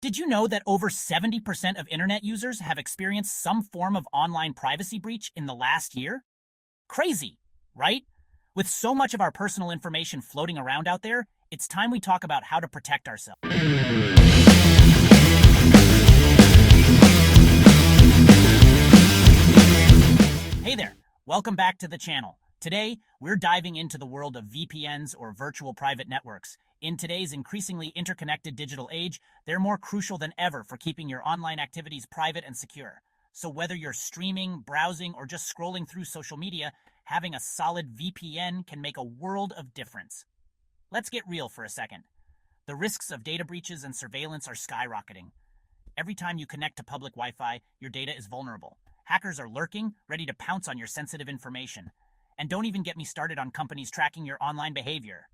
Did you know that over 70% of internet users have experienced some form of online privacy breach in the last year? Crazy, right? With so much of our personal information floating around out there, it's time we talk about how to protect ourselves. Hey there, welcome back to the channel. Today, we're diving into the world of VPNs or virtual private networks. In today's increasingly interconnected digital age, they're more crucial than ever for keeping your online activities private and secure. So whether you're streaming, browsing, or just scrolling through social media, having a solid VPN can make a world of difference. Let's get real for a second. The risks of data breaches and surveillance are skyrocketing. Every time you connect to public Wi-Fi, your data is vulnerable. Hackers are lurking, ready to pounce on your sensitive information. And don't even get me started on companies tracking your online behavior.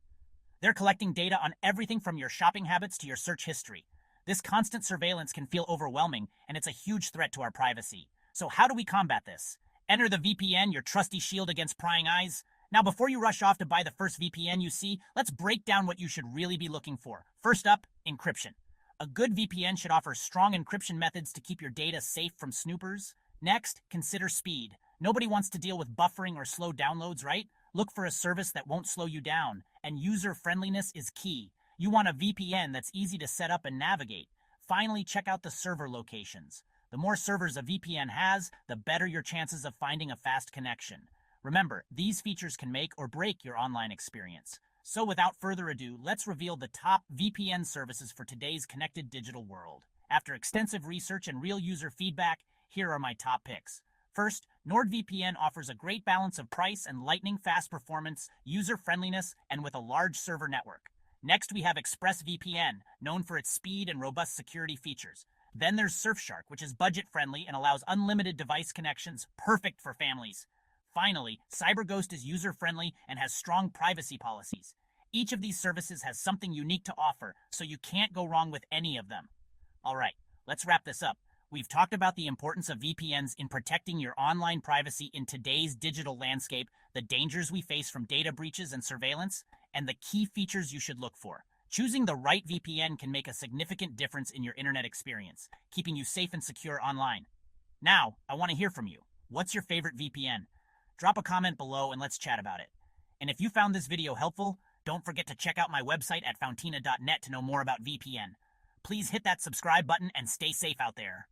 They're collecting data on everything from your shopping habits to your search history. This constant surveillance can feel overwhelming, and it's a huge threat to our privacy. So how do we combat this? Enter the VPN, your trusty shield against prying eyes. Now, before you rush off to buy the first VPN you see, let's break down what you should really be looking for. First up, encryption. A good VPN should offer strong encryption methods to keep your data safe from snoopers. Next, consider speed. Nobody wants to deal with buffering or slow downloads, right? Look for a service that won't slow you down, and user-friendliness is key. You want a VPN that's easy to set up and navigate. Finally, check out the server locations. The more servers a VPN has, the better your chances of finding a fast connection. Remember, these features can make or break your online experience. So without further ado, let's reveal the top VPN services for today's connected digital world. After extensive research and real user feedback, here are my top picks. First, NordVPN offers a great balance of price and lightning-fast performance, user-friendliness, and with a large server network. Next, we have ExpressVPN, known for its speed and robust security features. Then there's Surfshark, which is budget-friendly and allows unlimited device connections, perfect for families. Finally, CyberGhost is user-friendly and has strong privacy policies. Each of these services has something unique to offer, so you can't go wrong with any of them. All right, let's wrap this up. We've talked about the importance of VPNs in protecting your online privacy in today's digital landscape, the dangers we face from data breaches and surveillance, and the key features you should look for. Choosing the right VPN can make a significant difference in your internet experience, keeping you safe and secure online. Now, I want to hear from you. What's your favorite VPN? Drop a comment below and let's chat about it. And if you found this video helpful, don't forget to check out my website at fountina.net to know more about VPN. Please hit that subscribe button and stay safe out there.